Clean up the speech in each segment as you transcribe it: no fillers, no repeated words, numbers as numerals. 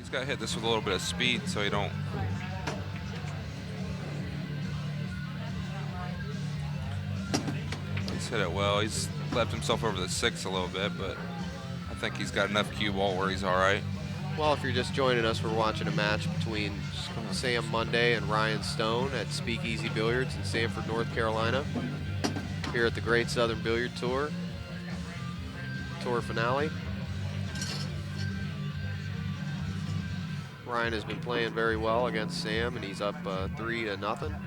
He's got to hit this with a little bit of speed so you don't. He's hit it well. He's left himself over the 6 a little bit, but I think he's got enough cue ball where he's all right. Well, if you're just joining us, we're watching a match between Sam Monday and Ryan Stone at SpeakEazy Billiards in Sanford, North Carolina, here at the Great Southern Billiard Tour finale. Ryan has been playing very well against Sam, and he's up 3-0.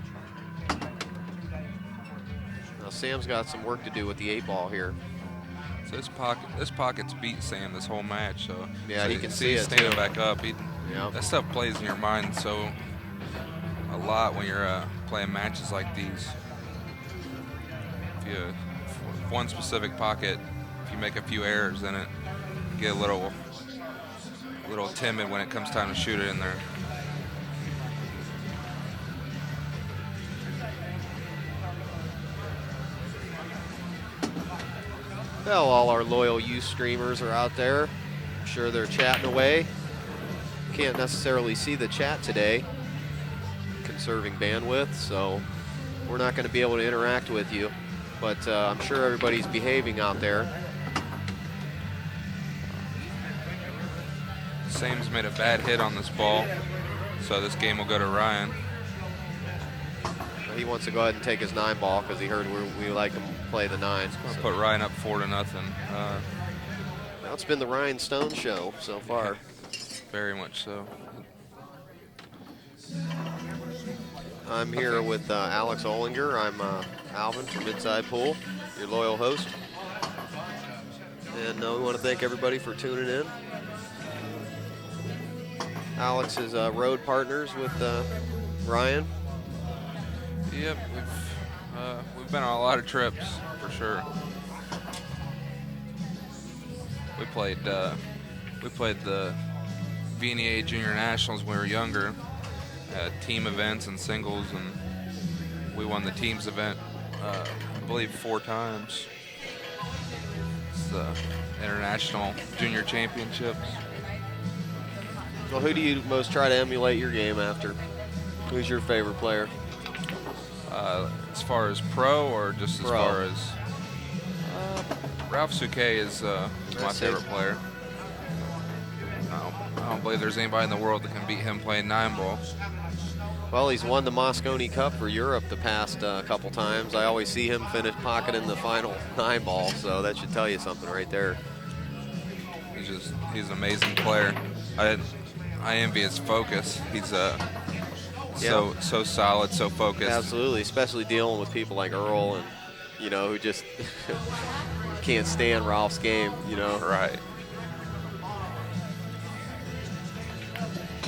Now Sam's got some work to do with the 8-ball here. So this pocket's beat Sam this whole match. So yeah, so he you can see see he's it standing too. back up. Yep. That stuff plays in your mind so a lot when you're playing matches like these. If one specific pocket, if you make a few errors in it, you get a little timid when it comes time to shoot it in there. Well, all our loyal youth streamers are out there. I'm sure they're chatting away. Can't necessarily see the chat today, conserving bandwidth, so we're not going to be able to interact with you. But I'm sure everybody's behaving out there. Sam's made a bad hit on this ball, so this game will go to Ryan. He wants to go ahead and take his 9-ball because he heard we like him play the 9. I'll put Ryan up 4-0. Now it's been the Ryan Stone show so far. Very much so. I'm here with Alex Ollinger. I'm Alvin from Inside Pool, your loyal host. And we want to thank everybody for tuning in. Alex is road partners with Ryan. Yep, we've been on a lot of trips for sure. We played the VNEA Junior Nationals when we were younger, team events and singles, and we won the teams event I believe 4 times. It's the International Junior Championships. Well, who do you most try to emulate your game after? Who's your favorite player? As far as pro or just as Pro. far as Ralph Souquet is my favorite player. I don't believe there's anybody in the world that can beat him playing 9-ball. Well, he's won the Moscone Cup for Europe the past couple times. I always see him finish pocketing the final 9-ball, so that should tell you something right there. He's an amazing player. I envy his focus. He's so solid, so focused. Absolutely, especially dealing with people like Earl and who just can't stand Ralph's game. Right.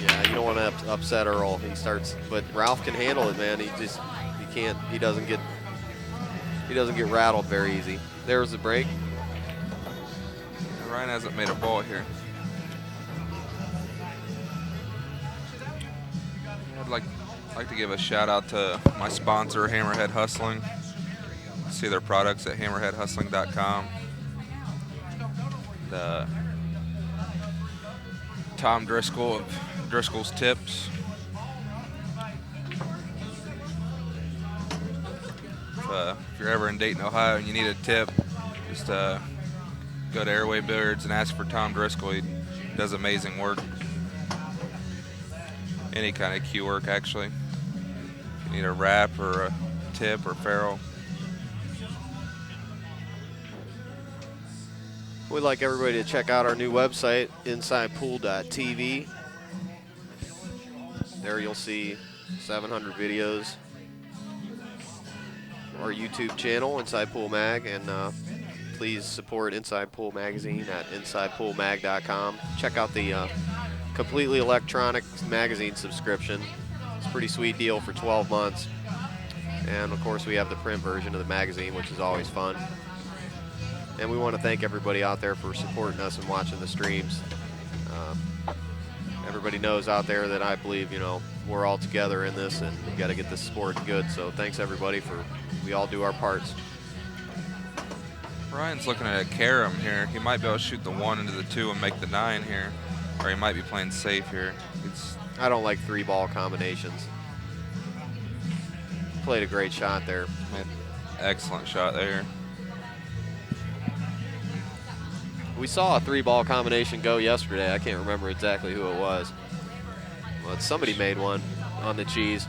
Yeah, you don't want to upset Earl. But Ralph can handle it, man. He doesn't get rattled very easy. There's the break. Ryan hasn't made a ball here. I'd like to give a shout out to my sponsor, Hammerhead Hustling. See their products at hammerheadhustling.com. Tom Driscoll of Driscoll's Tips. If you're ever in Dayton, Ohio and you need a tip, just go to Airway Billiards and ask for Tom Driscoll. He does amazing work. Any kind of cue work, actually. If you need a wrap or a tip or ferrule. We'd like everybody to check out our new website, insidepool.tv. There you'll see 700 videos. Our YouTube channel, Inside Pool Mag, and please support Inside Pool Magazine at insidepoolmag.com. Check out the completely electronic magazine subscription. It's a pretty sweet deal for 12 months. And of course we have the print version of the magazine, which is always fun. And we want to thank everybody out there for supporting us and watching the streams. Everybody knows out there that I believe, we're all together in this, and we got to get this sport good. So thanks everybody we all do our parts. Ryan's looking at a carom here. He might be able to shoot the 1 into the 2 and make the 9 here. or he might be playing safe here. I don't like 3-ball combinations. Played a great shot there. Excellent shot there. We saw a 3-ball combination go yesterday. I can't remember exactly who it was. Well, somebody made one on the cheese.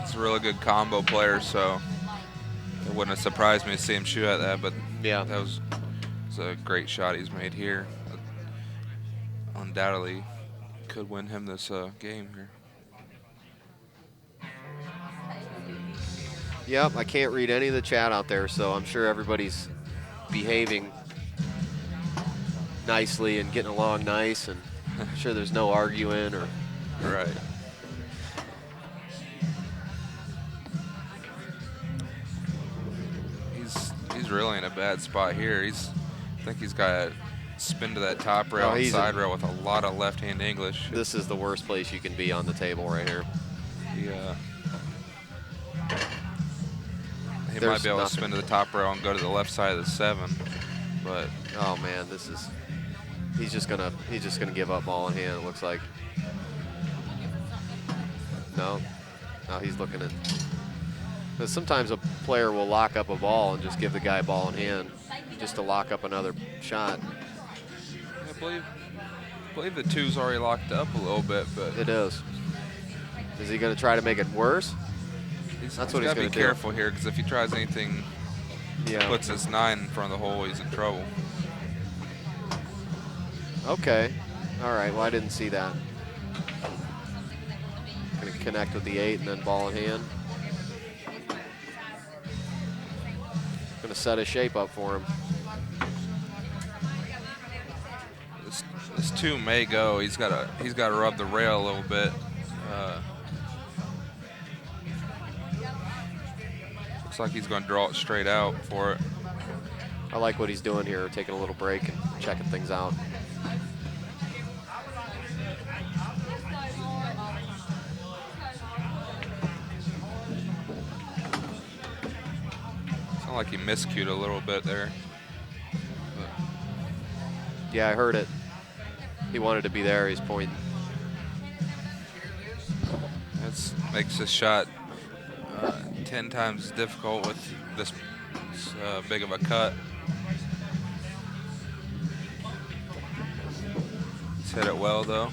It's a really good combo player, so it wouldn't have surprised me to see him shoot at that, but yeah, that was a great shot he's made here. Undoubtedly could win him this game here. Yep, I can't read any of the chat out there, so I'm sure everybody's behaving nicely and getting along nice, and I'm sure there's no arguing or. Right. He's really in a bad spot here. I think he's got to spin to that top rail and side rail with a lot of left-hand English. This is the worst place you can be on the table right here. He might be able to spin to the top rail and go to the left side of the 7, but oh man, he's just gonna give up ball in hand. It looks like. No, he's looking at. But sometimes a player will lock up a ball and just give the guy ball in hand, just to lock up another shot. I believe the 2's already locked up a little bit, but it is. Is he going to try to make it worse? That's what he's going to do. Be careful here, because if he tries anything, puts his 9 in front of the hole, he's in trouble. Okay. All right. Well, I didn't see that. Going to connect with the 8 and then ball in hand. Going to set a shape up for him. This 2 may go. He's got to rub the rail a little bit. Looks like he's going to draw it straight out for it. I like what he's doing here, taking a little break and checking things out. Sounded like he miscued a little bit there. Yeah, I heard it. He wanted to be there. He's pointing. That makes this shot 10 times difficult with this big of a cut. He's hit it well, though.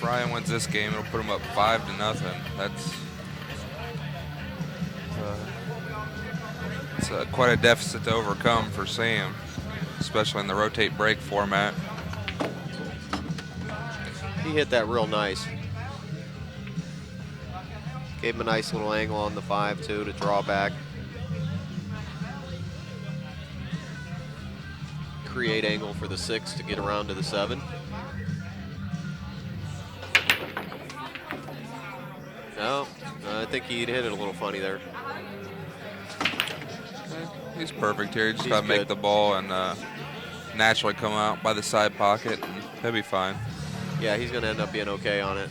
Ryan wins this game, it'll put him up 5-0. It's quite a deficit to overcome for Sam, especially in the rotate break format. He hit that real nice. Gave him a nice little angle on the 5 too to draw back. Create angle for the 6 to get around to the 7. No, I think he'd hit it a little funny there. He's perfect here. He just got to make the ball and naturally come out by the side pocket, and he'll be fine. Yeah, he's going to end up being okay on it.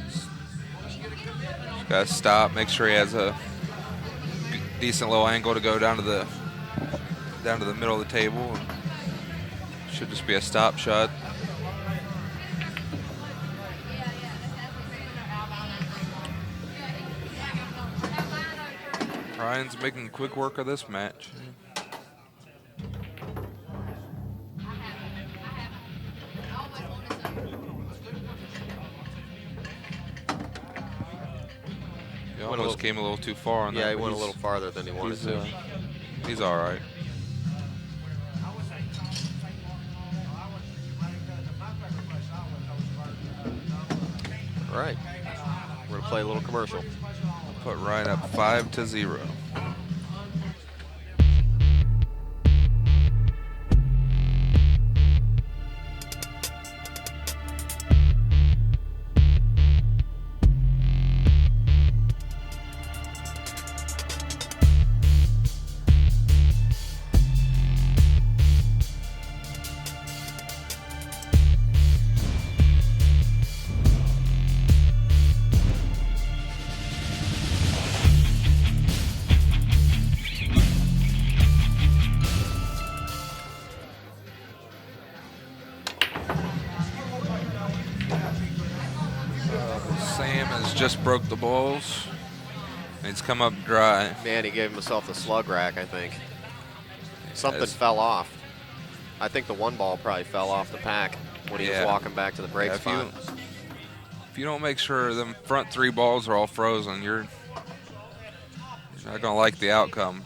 Just got to stop, make sure he has a decent little angle to go down to the middle of the table. Should just be a stop shot. Ryan's making quick work of this match. He almost came a little too far on that. Yeah, he went a little farther than he wanted to. He's all right. All right, we're gonna play a little commercial. Put Ryan up 5-0. has just broke the balls. He's come up dry. Man, he gave himself the slug rack, I think. Something Yes. fell off. I think the one ball probably fell off the pack when he was walking back to the break spot. If you don't make sure them front 3 balls are all frozen, you're not going to like the outcome.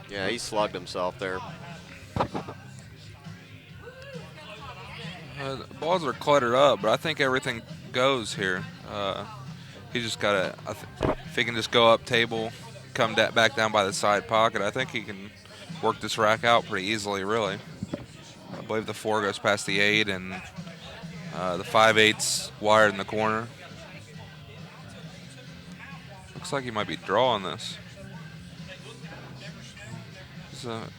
Yeah, he slugged himself there. The balls are cluttered up, but I think everything goes here. He just got to, if he can just go up table, come back down by the side pocket, I think he can work this rack out pretty easily, really. I believe the 4 goes past the 8, and the 5/8's wired in the corner. Looks like he might be drawing this.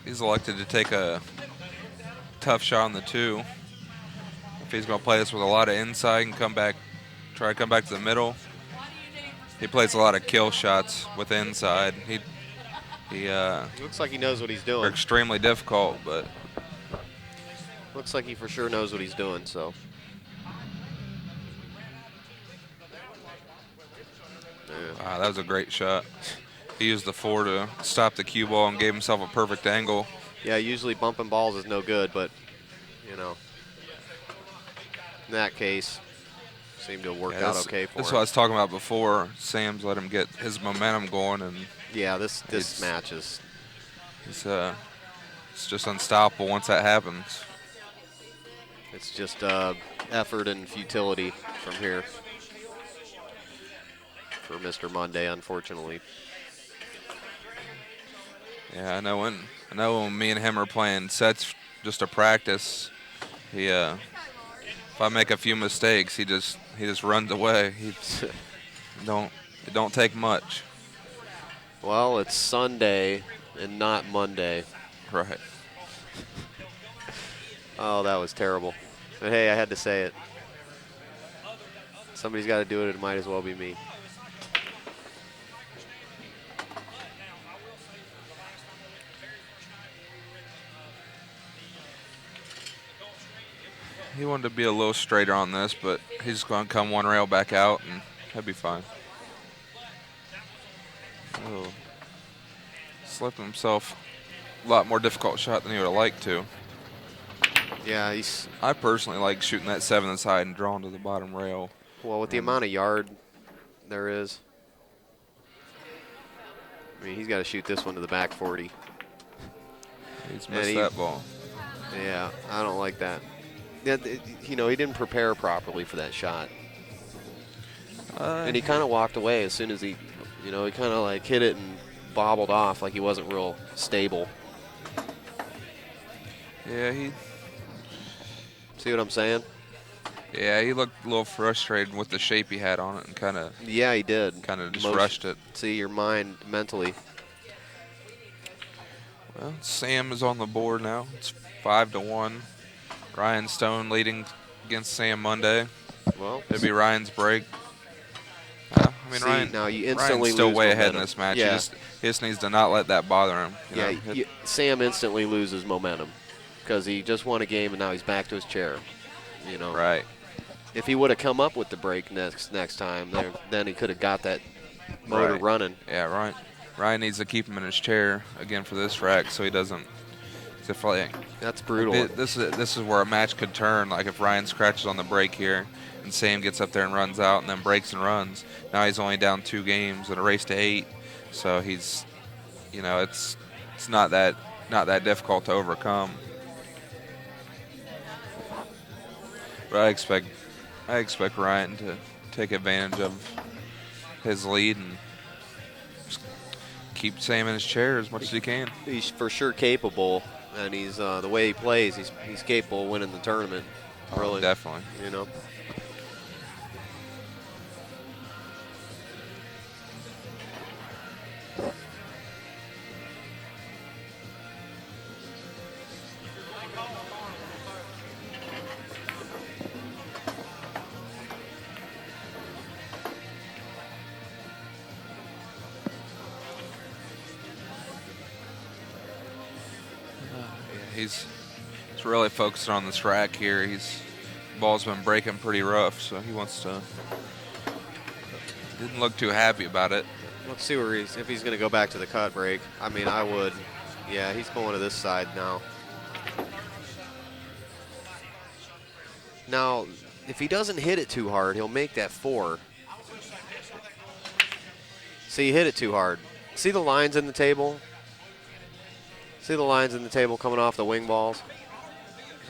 He's elected to take a tough shot on the 2. If he's going to play this with a lot of inside and try to come back to the middle. He plays a lot of kill shots with inside. He looks like he knows what he's doing. They're extremely difficult, but looks like he for sure knows what he's doing. So. Yeah. Wow, that was a great shot. He used the 4 to stop the cue ball and gave himself a perfect angle. Yeah, usually bumping balls is no good, but, you know, in that case, seemed to have worked out okay for him. That's what I was talking about before. Sam's let him get his momentum going, and yeah, this match is it's just unstoppable once that happens. It's just effort and futility from here for Mr. Monday, unfortunately. Yeah, I know when me and him are playing sets just to practice, if I make a few mistakes, he just runs away. It don't take much. Well, it's Sunday and not Monday. Right. Oh, that was terrible. But hey, I had to say it. Somebody's got to do it. It might as well be me. He wanted to be a little straighter on this, but he's going to come one rail back out, and that'd be fine. Oh. Slipped himself a lot more difficult shot than he would have liked to. Yeah, I personally like shooting that 7 inside and drawing to the bottom rail. Well, with the amount of yard there is, I mean, he's got to shoot this one to the back 40. He's missed that ball. Yeah, I don't like that. Yeah, you know, he didn't prepare properly for that shot. And he kind of walked away as soon as he kind of like hit it and bobbled off like he wasn't real stable. Yeah, See what I'm saying? Yeah, he looked a little frustrated with the shape he had on it and kind of. Yeah, he did. Kind of just rushed it. See, your mind mentally. Well, Sam is on the board now. It's 5-1. Ryan Stone leading against Sam Monday. Well, it'd be Ryan's break. I mean, Ryan. Now you instantly Ryan's still lose way momentum. ahead in this match. Yeah. He just needs to not let that bother him. Sam instantly loses momentum because he just won a game and now he's back to his chair. You know. Right. If he would have come up with the break next time, then he could have got that motor running. Yeah, Ryan needs to keep him in his chair again for this rack so he doesn't. That's brutal. This is where a match could turn. Like if Ryan scratches on the break here, and Sam gets up there and runs out, and then breaks and runs. Now he's only down 2 games in a race to 8, so he's, it's not that difficult to overcome. But I expect Ryan to take advantage of his lead and just keep Sam in his chair as much as he can. He's for sure capable. And he's the way he plays, he's capable of winning the tournament. Really, oh, definitely. You know. He's really focusing on this rack here. Ball's been breaking pretty rough, so he wants to Didn't look too happy about it. Let's see where if he's going to go back to the cut break. I mean, I would. Yeah, he's going to this side now. Now, if he doesn't hit it too hard, he'll make that 4. See, he hit it too hard. See the lines in the table? See the lines in the table coming off the wing balls?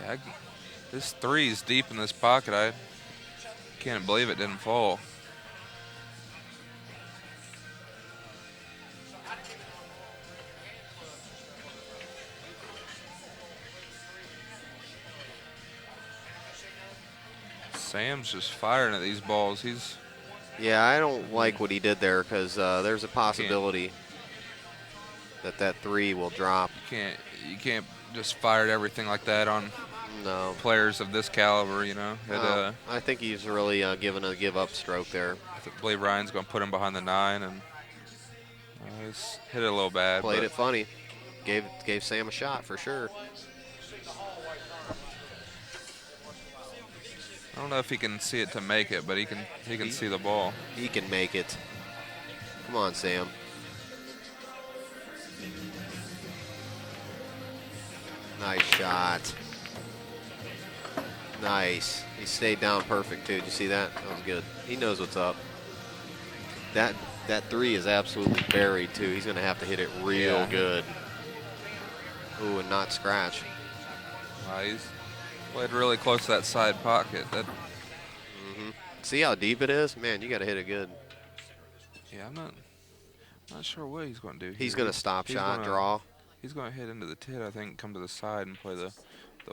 Yeah, this 3 is deep in this pocket. I can't believe it didn't fall. Sam's just firing at these balls. Yeah, I don't like what he did there because there's a possibility that 3 will drop. You can't just fire at everything like that on players of this caliber, you know. I think he's really given a give-up stroke there. I believe Ryan's going to put him behind the 9, and he's hit it a little bad. Played it funny. Gave Sam a shot for sure. I don't know if he can see it to make it, but he can see the ball. He can make it. Come on, Sam. Nice shot. Nice. He stayed down perfect, too. Did you see that? That was good. He knows what's up. That 3 is absolutely buried, too. He's going to have to hit it real good. Ooh, and not scratch. He's played really close to that side pocket. See how deep it is? Man, you got to hit it good. Yeah, I'm not sure what he's going to do. He's going to stop shot, draw. He's going to hit into the tit, I think, come to the side and play the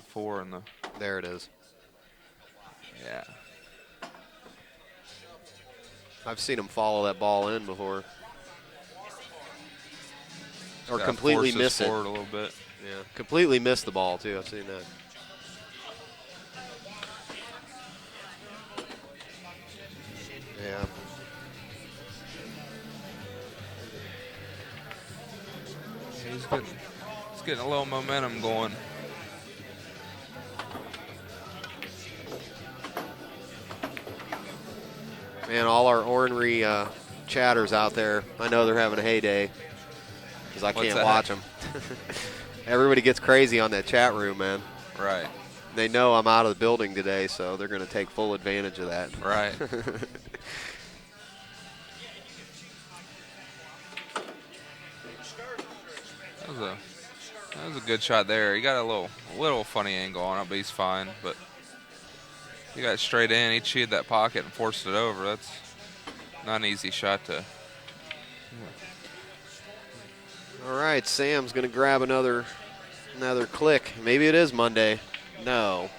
4 and the... There it is. Yeah. I've seen him follow that ball in before. Or completely miss it. Forward a little bit. Yeah, completely miss the ball, too. I've seen that. Yeah. He's getting a little momentum going. Man, all our ornery chatters out there, I know they're having a heyday because I can't watch them. Everybody gets crazy on that chat room, man. Right. They know I'm out of the building today, so they're going to take full advantage of that. Right. That was a good shot there. He got a little funny angle on it, but he's fine. But he got straight in. He cheated that pocket and forced it over. That's not an easy shot to. All right, Sam's going to grab another click. Maybe it is Monday. No.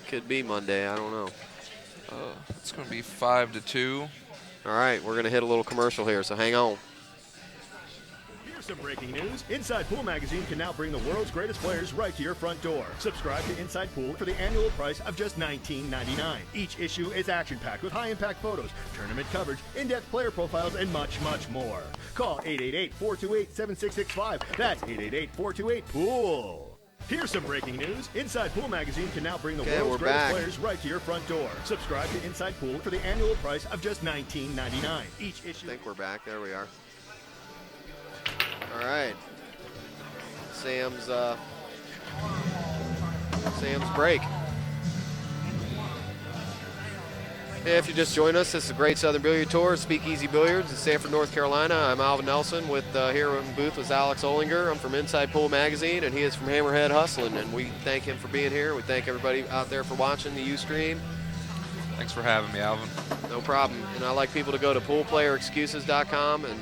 Could be Monday. I don't know. It's going to be 5-2. All right, we're going to hit a little commercial here, so hang on. Some breaking news. Inside Pool Magazine can now bring the world's greatest players right to your front door. Subscribe to Inside Pool for the annual price of just $19.99. Each issue is action-packed with high-impact photos, tournament coverage, in-depth player profiles, and much, much more. Call 888-428-7665. That's 888-428-POOL. Here's some breaking news. Inside Pool Magazine can now bring the world's greatest players right to your front door. Subscribe to Inside Pool for the annual price of just $19.99. Each issue. I think we're back. There we are. All right. Sam's break. Hey, if you just joined us, this is the Great Southern Billiard Tour, SpeakEazy Billiards in Sanford, North Carolina. I'm Alvin Nelson with here in the booth with Alex Olinger. I'm from Inside Pool Magazine, and he is from Hammerhead Hustling, and we thank him for being here. We thank everybody out there for watching the Ustream. Thanks for having me, Alvin. No problem. And I like people to go to poolplayerexcuses.com and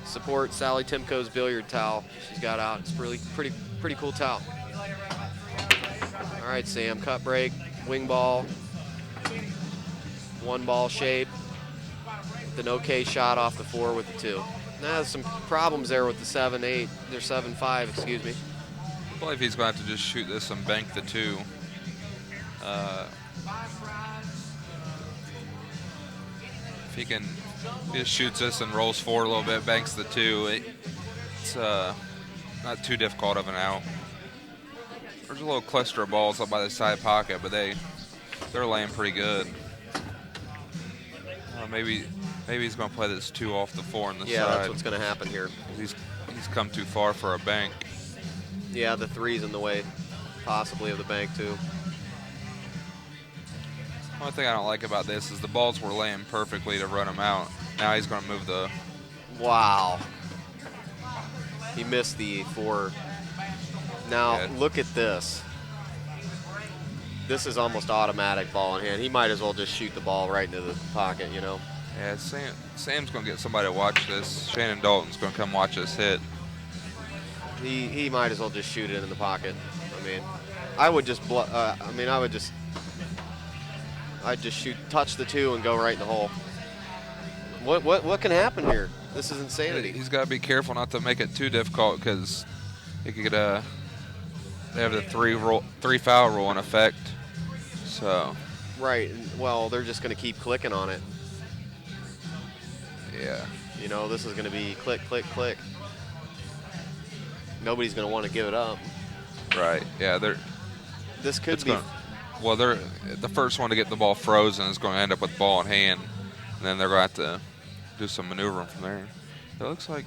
support Sally Timko's billiard towel she's got out. It's really pretty cool towel. All right, Sam, cut break, wing ball, 1 ball shape, with an okay shot off the 4 with the 2. Now there's some problems there with the 7-8, or 7-5, excuse me. I believe he's going to have to just shoot this and bank the 2. If he just shoots this and rolls forward a little bit, banks the 2, it's not too difficult of an out. There's a little cluster of balls up by the side pocket, but they're laying pretty good. maybe he's going to play this 2 off the 4 on the Yeah, side. that's what's going to happen here. He's come too far for a bank. Yeah, the 3's in the way, possibly, of the bank, too. One thing I don't like about this is the balls were laying perfectly to run him out. Now he's going to move the... Wow. He missed the 4. Now, Yeah. look at this. This is almost automatic ball in hand. He might as well just shoot the ball right into the pocket, you know. Yeah, Sam's going to get somebody to watch this. Shannon Dalton's going to come watch us hit. He might as well just shoot it in the pocket. I mean, I would just I'd just shoot, touch the 2 and go right in the hole. What can happen here? This is insanity. He's got to be careful not to make it too difficult because he could they have the 3 foul rule in effect. So. Right. Well, they're just going to keep clicking on it. Yeah. You know, this is going to be click, click, click. Nobody's going to want to give it up. Right. Yeah. This could be. They're the first one to get the ball frozen is going to end up with the ball in hand, and then they're going to have to do some maneuvering from there. It looks like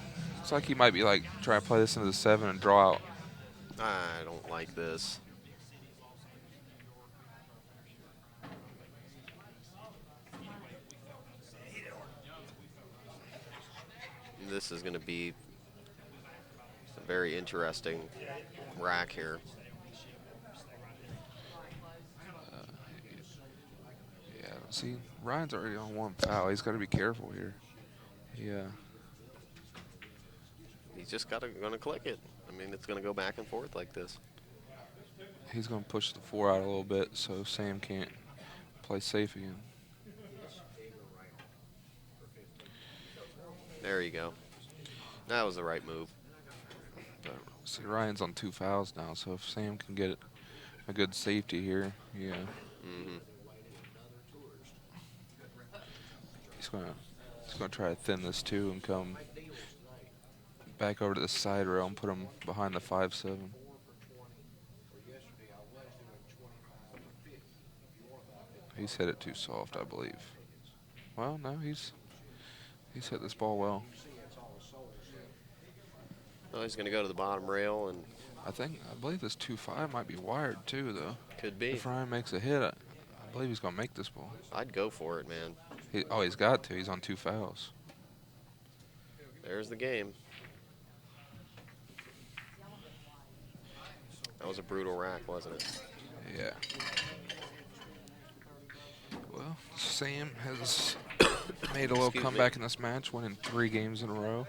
he might be like trying to play this into the 7 and draw out. I don't like this. This is going to be a very interesting rack here. Yeah, see, Ryan's already on 1 foul. He's got to be careful here. Yeah. He's just going to click it. I mean, it's going to go back and forth like this. He's going to push the 4 out a little bit so Sam can't play safe again. There you go. That was the right move. But see, Ryan's on 2 fouls now, so if Sam can get a good safety here, yeah. Mm-hmm. He's gonna try to thin this too and come back over to the side rail and put him behind the 5-7. He's hit it too soft, I believe. Well, no, he's hit this ball well. Well, he's going to go to the bottom rail, and I believe this 2-5 might be wired too, though. could be. If Ryan makes a hit, I believe he's gonna make this ball. I'd go for it, man. He's got to. He's on 2 fouls. There's the game. That was a brutal rack, wasn't it? Yeah. Well, Sam has made a little comeback in this match, winning 3 games in a row.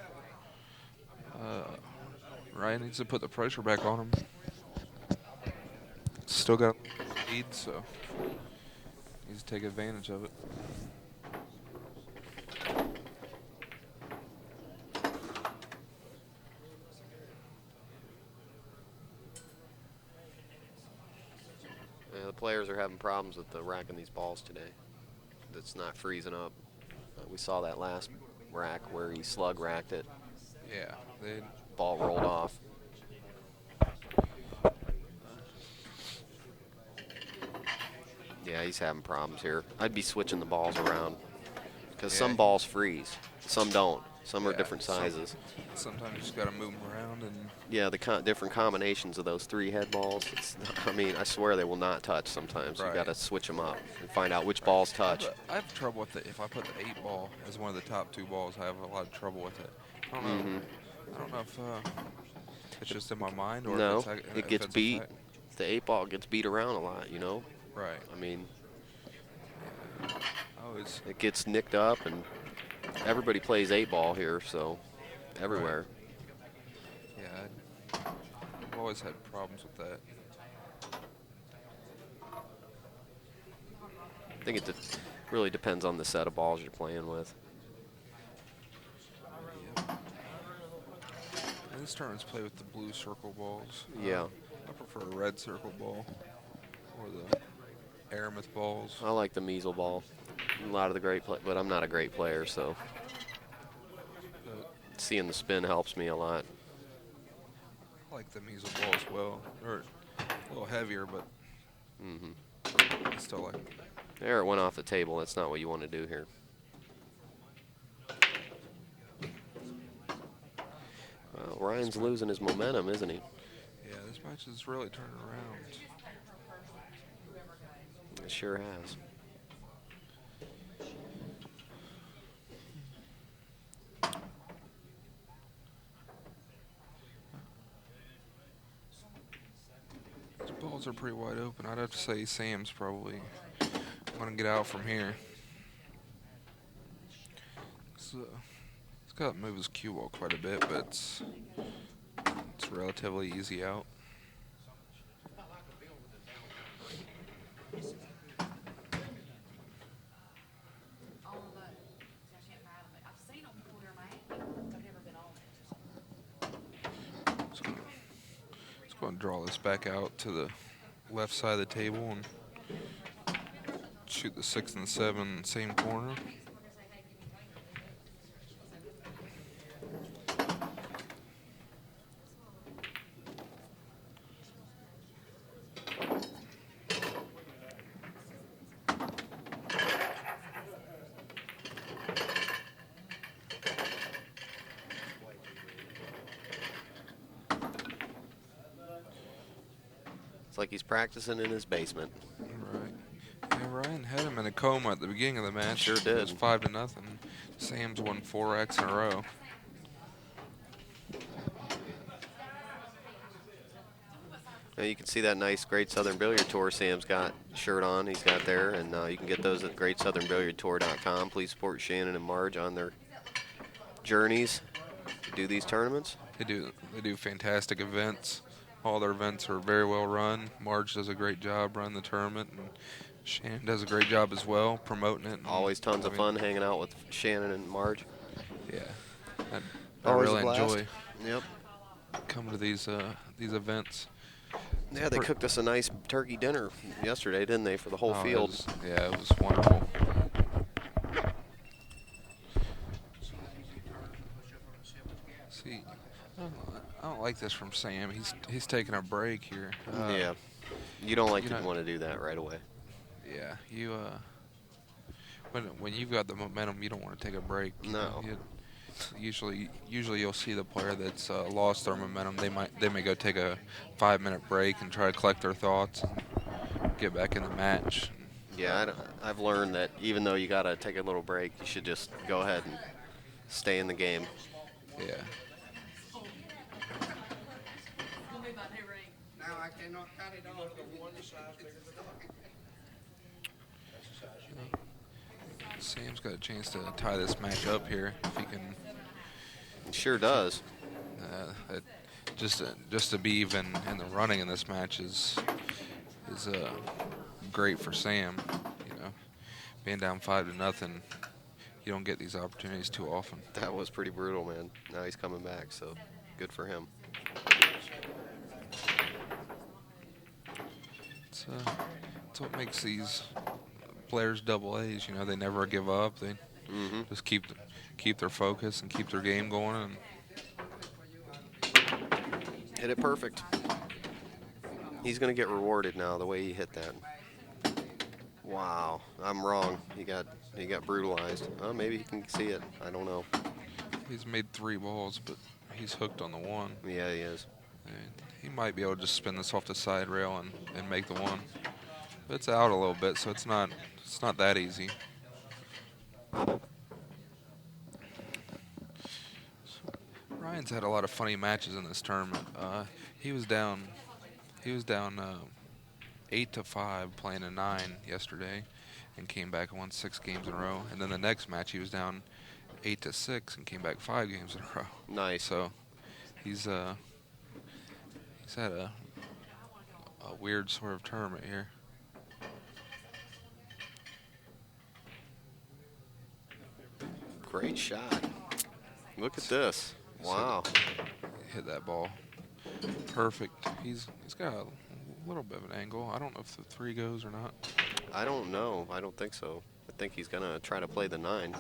Ryan needs to put the pressure back on him. Still got a lead, so needs to take advantage of it. Yeah, the players are having problems with the racking these balls today. It's not freezing up. We saw that last rack where he slug racked it. Yeah, Ball rolled off. Yeah, he's having problems here. I'd be switching the balls around because some balls freeze, some don't. Some are different sizes. Sometimes you just got to move them around and. Yeah, the different combinations of those 3 head balls. I mean, I swear they will not touch sometimes. Right. You got to switch them up and find out which balls touch. I have trouble with it. If I put the 8 ball as one of the top 2 balls, I have a lot of trouble with it. I don't know if it's just in my mind or no, if it gets beat. The 8 ball gets beat around a lot, you know. Right. I mean, it gets nicked up, and everybody plays 8 ball here, so everywhere. Right. Yeah, I've always had problems with that. I think it really depends on the set of balls you're playing with. And this tournament's play with the blue circle balls. Yeah. I prefer a red circle ball or the aramith balls. I like the measle ball. A lot of the great play, but I'm not a great player, so seeing the spin helps me a lot. I like the measle ball as well. They're a little heavier, but I still like them. There, it went off the table. That's not what you want to do here. Well, Ryan's losing his momentum, isn't he? Yeah, this match is really turning around. It sure has. These balls are pretty wide open. I'd have to say Sam's probably going to get out from here. So, he's got to move his cue ball quite a bit, but it's relatively easy out. Just going to draw this back out to the left side of the table and shoot the 6 and 7 same corner. It's like he's practicing in his basement. Right. Yeah, Ryan had him in a coma at the beginning of the match. Sure did. It was 5-0. Sam's won 4 X in a row. Now you can see that nice Great Southern Billiard Tour Sam's got shirt on. He's got there, and you can get those at GreatSouthernBilliardTour.com. Please support Shannon and Marge on their journeys to do these tournaments. They do fantastic events. All their events are very well run. Marge does a great job running the tournament, and Shannon does a great job as well promoting it. Always tons of fun hanging out with Shannon and Marge. Yeah, I Always really a blast. enjoy Yep. coming to these events. Yeah, they cooked us a nice turkey dinner yesterday, didn't they, for the whole field? It was wonderful. See, I don't like this from Sam. He's taking a break here. Yeah. You don't like you to know- want to do that right away. Yeah, when you've got the momentum, you don't want to take a break. No. Usually you'll see the player that's lost their momentum. They may go take a 5-minute break and try to collect their thoughts and get back in the match. Yeah, I've learned that even though you got to take a little break, you should just go ahead and stay in the game. Yeah. Now I cannot cut it off the one size bigger than Sam's got a chance to tie this match up here if he can. It sure does. Just to be even in the running in this match is great for Sam. You know, being down 5-0, you don't get these opportunities too often. That was pretty brutal, man. Now he's coming back, so good for him. It's what makes these players double A's. You know, they never give up. They just keep their focus and keep their game going. And Hit it perfect. He's going to get rewarded now the way he hit that. Wow, I'm wrong. He got brutalized. Maybe he can see it. I don't know. he's made 3 balls, but he's hooked on the one. Yeah, he is. And he might be able to just spin this off the side rail and make the one. But it's out a little bit, so it's not that easy. Ryan's had a lot of funny matches in this tournament. He was down 8-5 playing a 9 yesterday, and came back and won 6 games in a row. And then the next match he was down 8-6 and came back 5 games in a row. Nice. So he's had a weird sort of tournament here. Great shot. Look at this. Wow. Hit that ball perfect. He's got a little bit of an angle. I don't know if the 3 goes or not. I don't know. I don't think so. I think he's going to try to play the 9.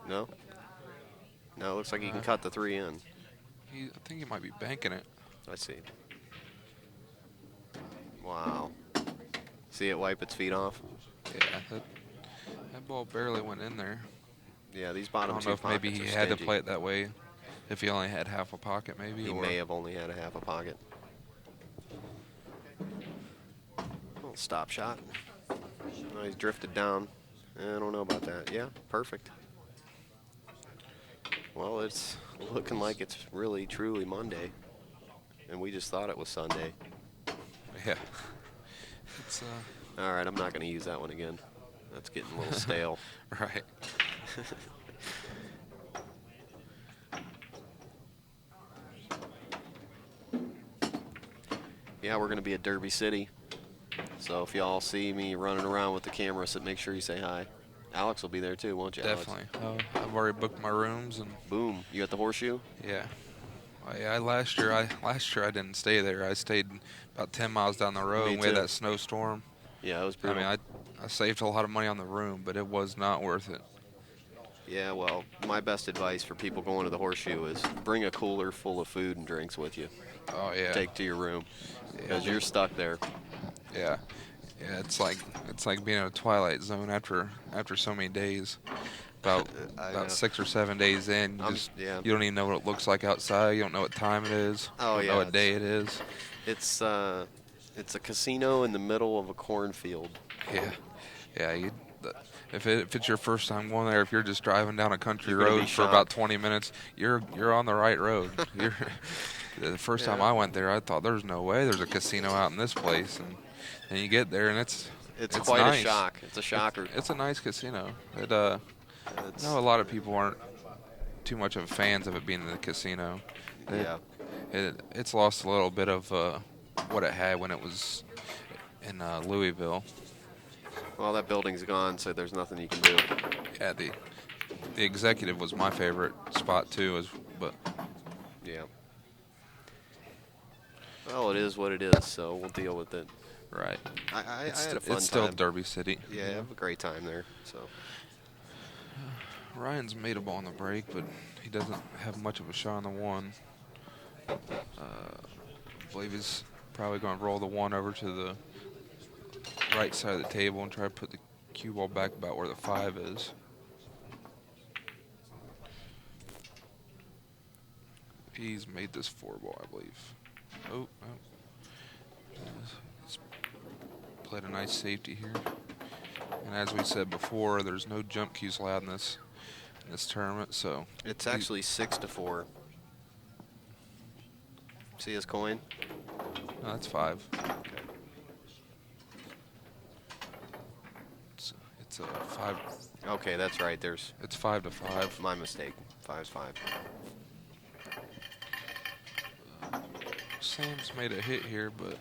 No? No, it looks like he can cut the 3 in. I think he might be banking it. I see. Wow. See it wipe its feet off? Yeah, that ball barely went in there. Yeah, these I bottom don't two know if maybe pockets he are had to stingy. play it that way If he only had half a pocket, maybe. He or may have only had a half a pocket. Little stop shot. Oh, he's drifted down. I don't know about that. Yeah, perfect. Well, it's looking like it's really, truly Monday. And we just thought it was Sunday. Yeah. It's All right, I'm not going to use that one again. That's getting a little stale. right. Yeah, we're going to be at Derby City. So if y'all see me running around with the camera, so make sure you say hi. Alex will be there too, won't you, Alex? Definitely. I've already booked my rooms and. Boom. You at the Horseshoe? Yeah. Yeah. Last year I didn't stay there. I stayed about 10 miles down the road. Me And we had too. that snowstorm. Yeah, it was I brutal. mean, I saved a lot of money on the room, but it was not worth it. Yeah, well, my best advice for people going to the Horseshoe is bring a cooler full of food and drinks with you. Oh yeah. Take to your room because you're stuck there. Yeah. Yeah. It's like being in a twilight zone after so many days. I know. About 6 or 7 days in, yeah. you don't even know what it looks like outside. You don't know what time it is. Oh, you don't yeah, know what day it is. It's a casino in the middle of a cornfield. Yeah. Yeah. If it's your first time going there, if you're just driving down a country You're gonna be road for about shocked. 20 minutes, you're on the right road. The first time Yeah. I went there, I thought there's no way there's a casino out in this place, and you get there and it's quite nice. a shock. It's a shocker. It's a nice casino. I It's- know a lot of people aren't too much of fans of it being in the casino. Yeah. It's lost a little bit of what it had when it was in Louisville. Well, that building's gone, so there's nothing you can do. Yeah, the Executive was my favorite spot too, but Yeah. Well, it is what it is, so we'll deal with it. right. I had a fun It's still time. Derby City. Yeah, I have a great time there. So Ryan's made a ball on the break, but he doesn't have much of a shot on the one. I believe he's probably going to roll the one over to the right side of the table and try to put the cue ball back about where the 5 is. He's made this 4 ball, I believe. Oh. He's played a nice safety here. And as we said before, there's no jump cues allowed in this tournament, so it's actually 6-4. See his coin? no, that's 5. It's a 5. Okay, that's right. There's It's 5 to 5. my mistake. 5's 5. Sam's made a hit here, but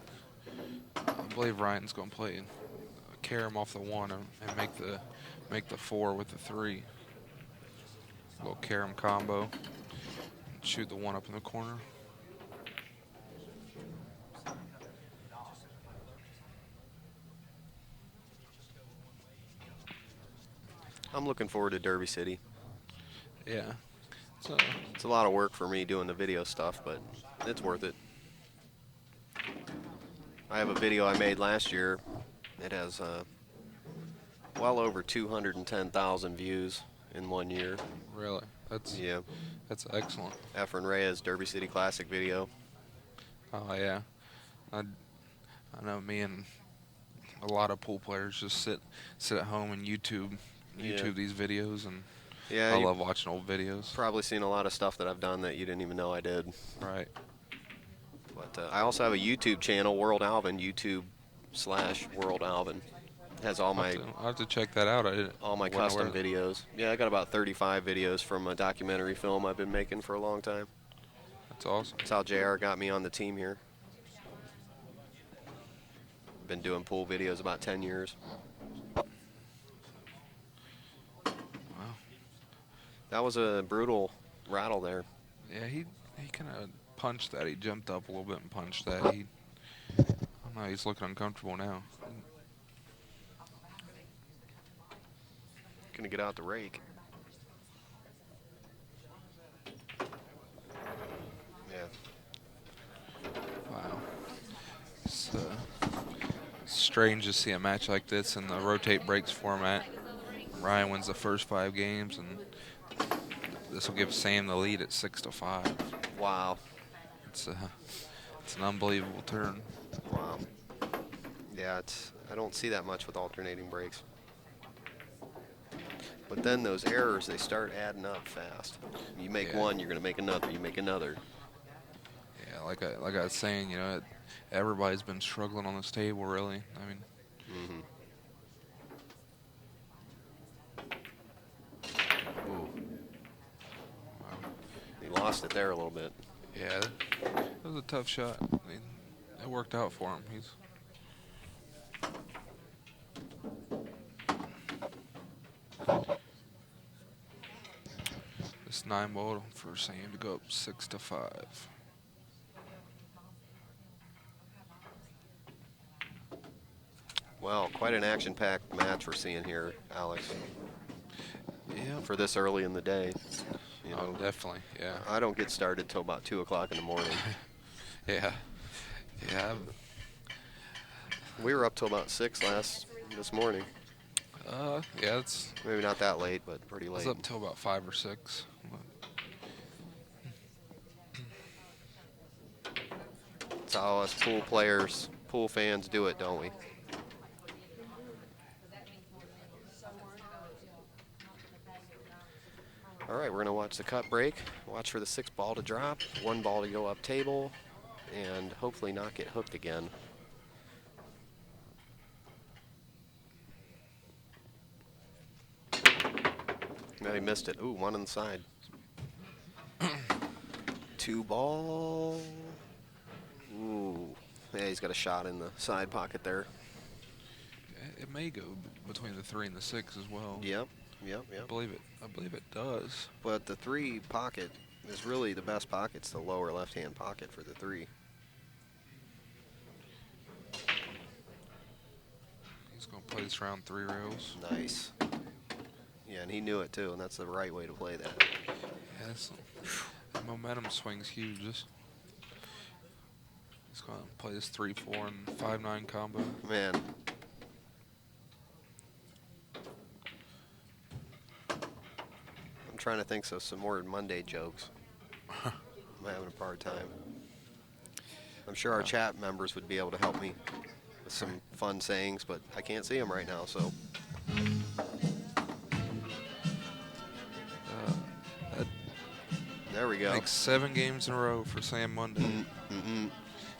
I believe Ryan's going to play carry him off the 1 and make the 4 with the 3. Little carom combo. Shoot the 1 up in the corner. I'm looking forward to Derby City. Yeah. So It's a lot of work for me doing the video stuff, but it's worth it. I have a video I made last year. It has well over 210,000 views in 1 year. really, that's excellent. Efren Reyes Derby City Classic video. Oh yeah, I know me and a lot of pool players just sit at home and YouTube these videos, and Yeah, I you've love watching old videos. probably seen a lot of stuff that I've done that you didn't even know I did. Right. But I also have a YouTube channel, World Alvin, YouTube/World Alvin. It has all my I'll have to check that out. I didn't. all my wasn't aware custom of that. videos. Yeah, I got about 35 videos from a documentary film I've been making for a long time. That's awesome. That's how JR got me on the team here. Been doing pool videos about 10 years. Wow. That was a brutal rattle there. Yeah, he kind of punched that. He jumped up a little bit and punched that. I don't know. He's looking uncomfortable now. Gonna get out the rake. Yeah. Wow. It's strange to see a match like this in the rotate breaks format. Ryan wins the first 5 games, and this will give Sam the lead at 6-5. Wow. It's an unbelievable turn. Wow. Yeah, I don't see that much with alternating breaks. But then those errors, they start adding up fast. You make one, you're going to make another. You make another. Yeah, like I was saying, you know, everybody's been struggling on this table, really. I mean, Ooh. He lost it there a little bit. yeah, that was a tough shot. I mean, it worked out for him. This 9-ball for Sam to go up 6-5. Well, quite an action-packed match we're seeing here, Alex. Yeah. For this early in the day. You know, Definitely, yeah. I don't get started till about 2 o'clock in the morning. Yeah. Yeah. We were up till about 6 this morning. Yeah, it's Maybe not that late, but pretty I late. was up till about 5 or 6. That's how us pool players, pool fans do it, don't we? All right, we're going to watch the cut break, watch for the 6th ball to drop, 1 ball to go up table, and hopefully not get hooked again. No, he missed it. Ooh, 1 on the side. 2 ball. Ooh. Yeah, he's got a shot in the side pocket there. It may go between the 3 and the 6 as well. Yep. I believe it does. But the 3 pocket is really the best pocket. It's the lower left-hand pocket for the 3. He's going to play this round 3 rails. Nice. Yeah, and he knew it too, and that's the right way to play that. Yes. The momentum swing's huge. He's going to play this 3-4 and 5-9 combo. Man. I'm trying to think of some more Monday jokes. I'm having a hard time. I'm sure our chat members would be able to help me with some fun sayings, but I can't see them right now, so. There we go. Makes 7 games in a row for Sam Monday.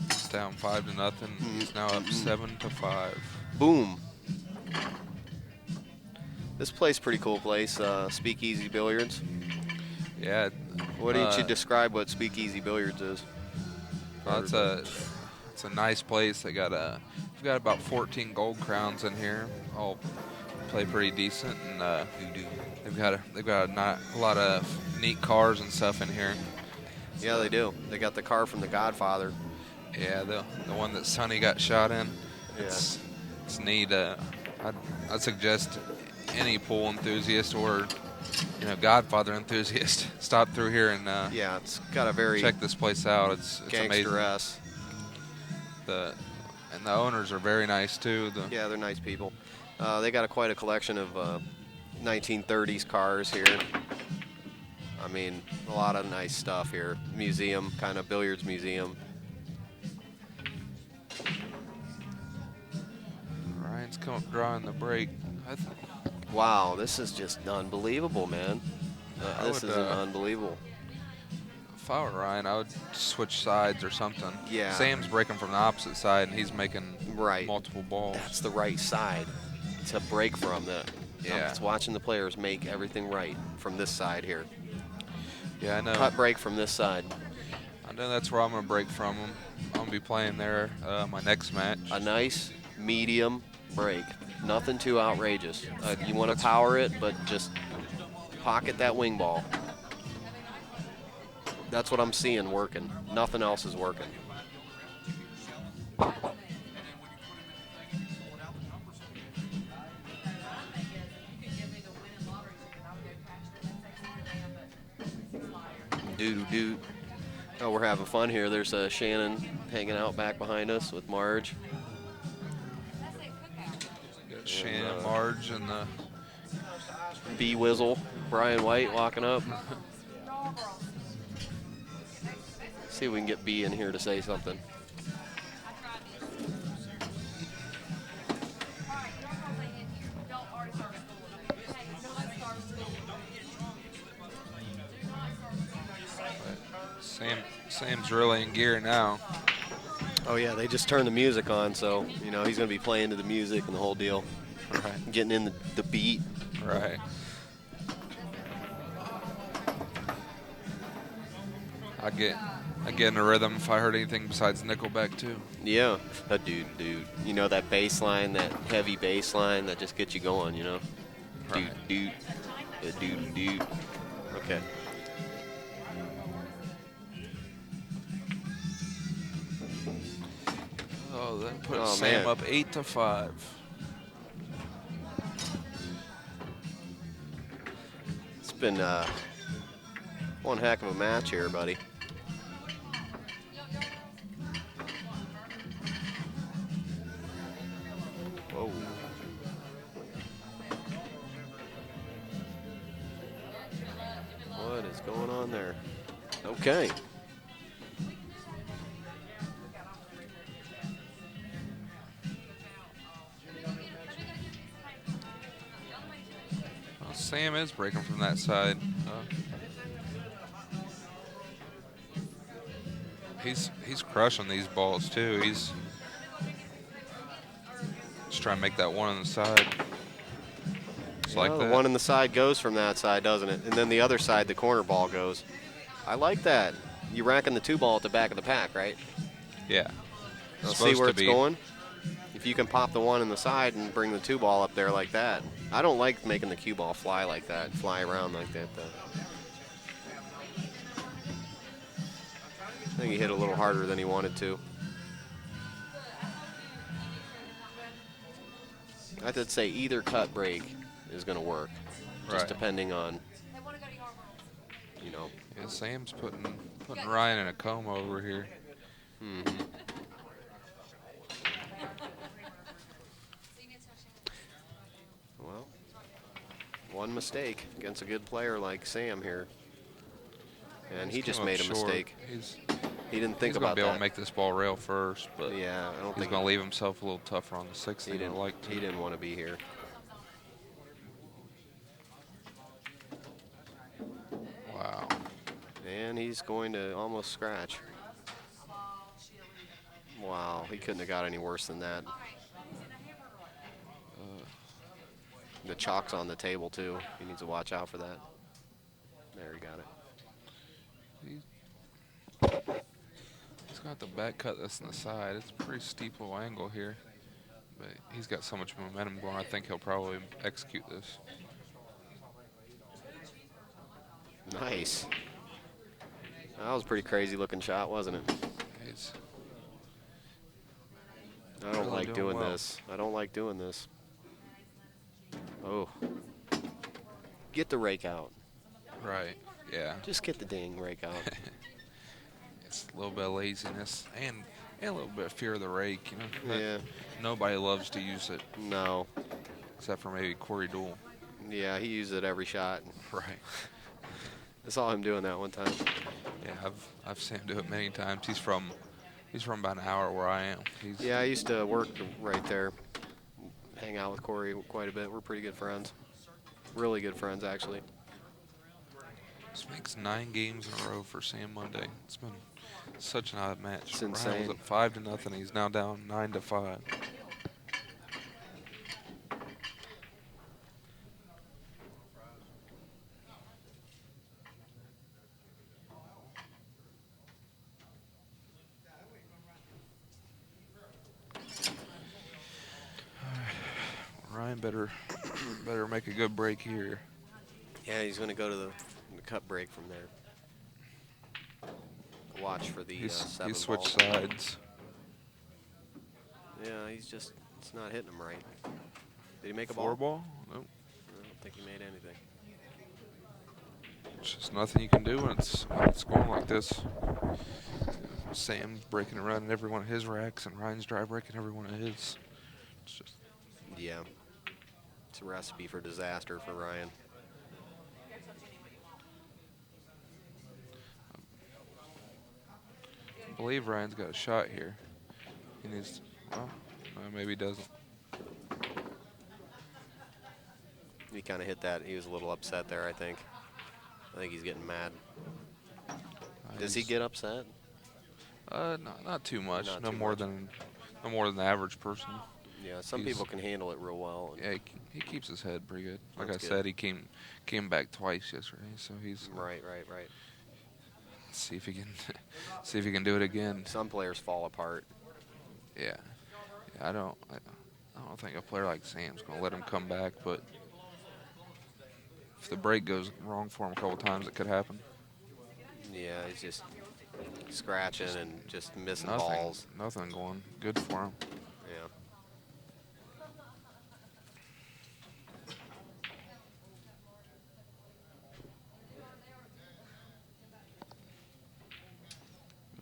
He's down 5-0. He's now up 7-5. Boom. This place pretty cool place, SpeakEazy Billiards. Yeah. Why don't you describe what SpeakEazy Billiards is? It's a nice place. We've got about 14 gold crowns in here. All play pretty decent, and they've got a lot of neat cars and stuff in here. Yeah, they do. They got the car from The Godfather. Yeah, the one that Sonny got shot in. Yeah. It's neat. I'd suggest any pool enthusiast or Godfather enthusiast stop through here and yeah, it's got a very check this place out. It's amazing. gangster-esque. And the owners are very nice too. Yeah, they're nice people. They got quite a collection of 1930s cars here. I mean, a lot of nice stuff here. Museum, kind of billiards museum. Ryan's come up drawing the break. Wow, this is just unbelievable, man. This is unbelievable. If I were Ryan, I would switch sides or something. Yeah. Sam's breaking from the opposite side, and he's making multiple balls. That's the right side to break from. Yeah. It's watching the players make everything right from this side here. Yeah, I know. Cut break from this side. I know that's where I'm going to break from him. I'm going to be playing there my next match. A nice medium break. Nothing too outrageous. You want to power it, but just pocket that wing ball. That's what I'm seeing working. Nothing else is working. Doo-doo-doo. Oh, we're having fun here. There's Shannon hanging out back behind us with Marge. Got Shannon, Marge, and the B-Wizzle, Brian White walking up. See if we can get B in here to say something. Sam's really in gear now. Oh yeah, they just turned the music on, so you know he's gonna be playing to the music and the whole deal. Right. Getting in the beat. Right. I get in a rhythm if I heard anything besides Nickelback too. Yeah, a dude. You know that bass line, that heavy bass line that just gets you going, you know? Right. Dude. Okay. Oh, that puts Oh, Sam man. up 8-5. It's been one heck of a match here, buddy. Whoa. What is going on there? Okay. Well, Sam is breaking from that side. He's crushing these balls too. He's just trying to make that one on the side. Just like The that. one on the side goes from that side, doesn't it? And then the other side, the corner ball goes. I like that. You're racking the 2-ball at the back of the pack, right? Yeah. Now see Supposed where to it's be. going? If you can pop the one in the side and bring the 2-ball up there like that. I don't like making the cue ball fly like that, fly around like that, though. I think he hit a little harder than he wanted to. I would say either cut break is going to work, just Right. depending on, you know. Yeah, Sam's putting Ryan in a coma over here. Mm-hmm. Well, one mistake against a good player like Sam here. And he just made a mistake. He didn't think He's about going to be able that. to make this ball rail first, but Yeah, I don't he's think going to leave himself a little tougher on the sixth he than didn't he'd like to. He didn't want to be here. Wow. And he's going to almost scratch. Wow, he couldn't have got any worse than that. The chalk's on the table, too. He needs to watch out for that. There, he got it. He's got the back cut that's on the side. It's a pretty steep little angle here. But he's got so much momentum going, I think he'll probably execute this. Nice. That was a pretty crazy looking shot, wasn't it? He's I don't really like doing doing well. this. I don't like doing this. Oh. Get the rake out. right. Yeah. Just get the dang rake out. It's a little bit of laziness and a little bit of fear of the rake. You know. Yeah. Nobody loves to use it No. except for maybe Corey Dool. Yeah, he used it every shot. Right. I saw him doing that one time. Yeah, I've seen him do it many times. He's from about an hour where I am. Yeah, I used to work right there. Hang out with Corey quite a bit. We're pretty good friends. Really good friends, actually. This makes 9 games in a row for Sam Monday. It's been such an odd match. It's Ryan insane. was up 5-0. He's now down 9-5. Ryan better make a good break here. Yeah, he's going to go to the cut break from there. Watch for the He's 7 switched ball. sides. Yeah, it's not hitting him right. Did he make a 4 ball? ball? Nope. I don't think he made anything. It's just nothing you can do when it's going like this. Sam's breaking and running every one of his racks, and Ryan's dry breaking every one of his. It's just Yeah. It's a recipe for disaster for Ryan. believe Ryan's got a shot here. He needs. Well, maybe he doesn't. He kind of hit that. He was a little upset there, I think. I think he's getting mad. Does he get upset? Not too much. Not no too more much. than the average person. Yeah, some He's- people can handle it real well. Yeah, he keeps his head pretty good. Like That's I good. said, he came back twice yesterday, so he's Right. see if he can see if he can do it again. Some players fall apart. Yeah, I don't think a player like Sam's gonna let him come back, but if the break goes wrong for him a couple times, it could happen. Yeah, he's just scratching and just missing Nothing, balls. nothing going good for him. Yeah.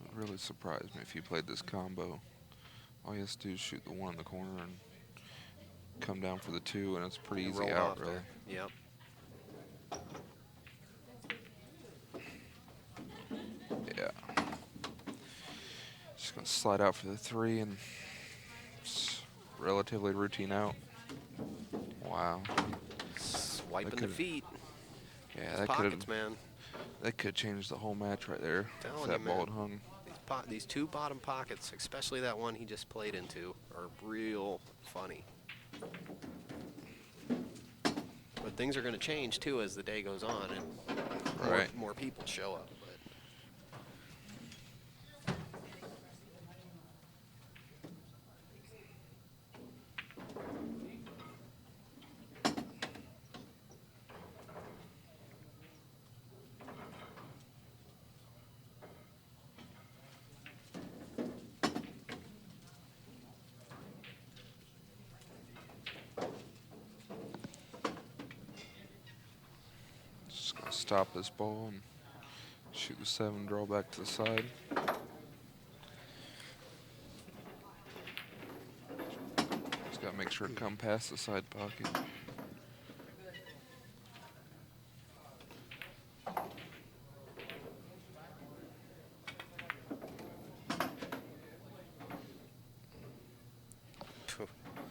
It really surprised me if he played this combo. All he has to do is shoot the one in the corner and come down for the two, and it's a pretty easy Rolled out, off really. there. Yep. Yeah. Just gonna slide out for the three, and it's relatively routine out. Wow. Swiping the could've- feet. Yeah, His that pockets, could man. change the whole match right there. If Telling that you, ball man. had hung. These two bottom pockets, especially that one he just played into, are real funny. But things are going to change too as the day goes on, and Right. more people show up. But Just gonna stop this ball and shoot the seven, draw back to the side. Just gotta make sure to come past the side pocket.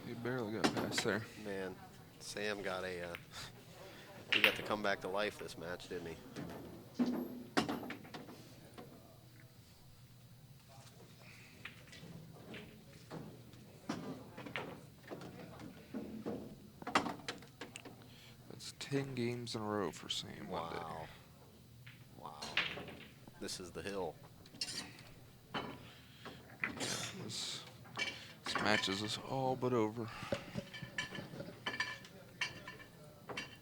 He barely got past there. man, Sam got he got to come back to life this match, didn't he? That's 10 games in a row for Sam one day. Wow. This is the hill. This match is all but over.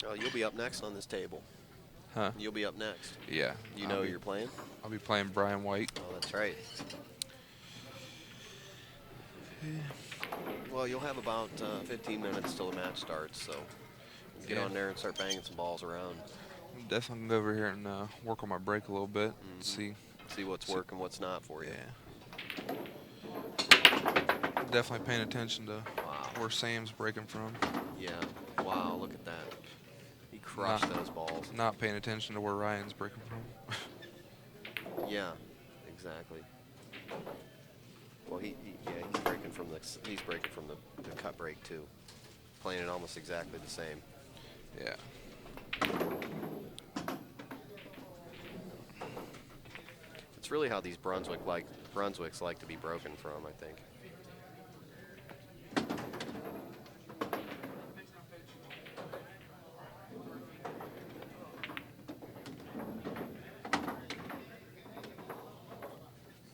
Oh, you'll be up next on this table. Huh? You'll be up next. Yeah. You know who you're playing? I'll be playing Brian White. Oh, that's right. Well, you'll have about 15 minutes till the match starts, so get Yeah. on there and start banging some balls around. I'm definitely gonna go over here and work on my break a little bit. See what's working, what's not for you. Yeah. Definitely paying attention to where Sam's breaking from. Yeah. Wow, look at that. He crushed those balls. Not paying attention to where Ryan's breaking from. Yeah, exactly. Well, he's breaking from the cut break too, playing it almost exactly the same. Yeah. It's really how these Brunswicks like to be broken from, I think.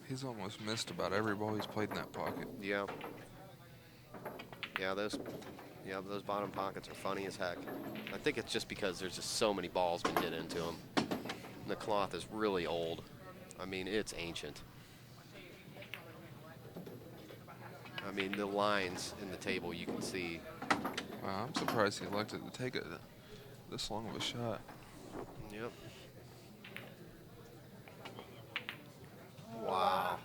He's almost missed about every ball he's played in that pocket. Yeah. Yeah, those bottom pockets are funny as heck. I think it's just because there's just so many balls been hit into them. And the cloth is really old. I mean, it's ancient. I mean, the lines in the table you can see. Wow, I'm surprised he elected to take it this long of a shot. Yep. Wow.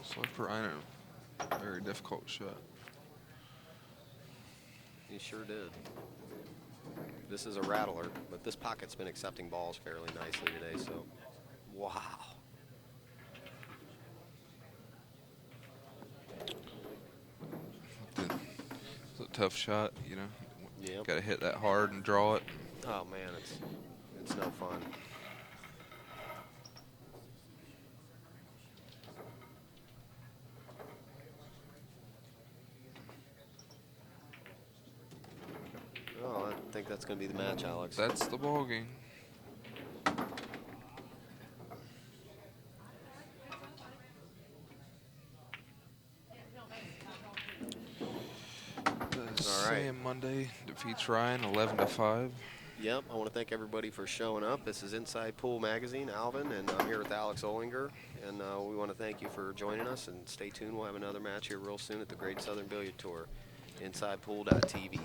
So left Ryan a very difficult shot. He sure did. This is a rattler, but this pocket's been accepting balls fairly nicely today, so wow. It's a tough shot, you know. Yep. Got to hit that hard and draw it. Oh man, it's no fun. Oh, I think that's going to be the match, Alex. That's the ball game. All right. Sam Monday defeats Ryan 11-5. Yep, I want to thank everybody for showing up. This is Inside Pool Magazine, Alvin, and I'm here with Alex Olinger. And we want to thank you for joining us, and stay tuned. We'll have another match here real soon at the Great Southern Billiard Tour. InsidePool.tv.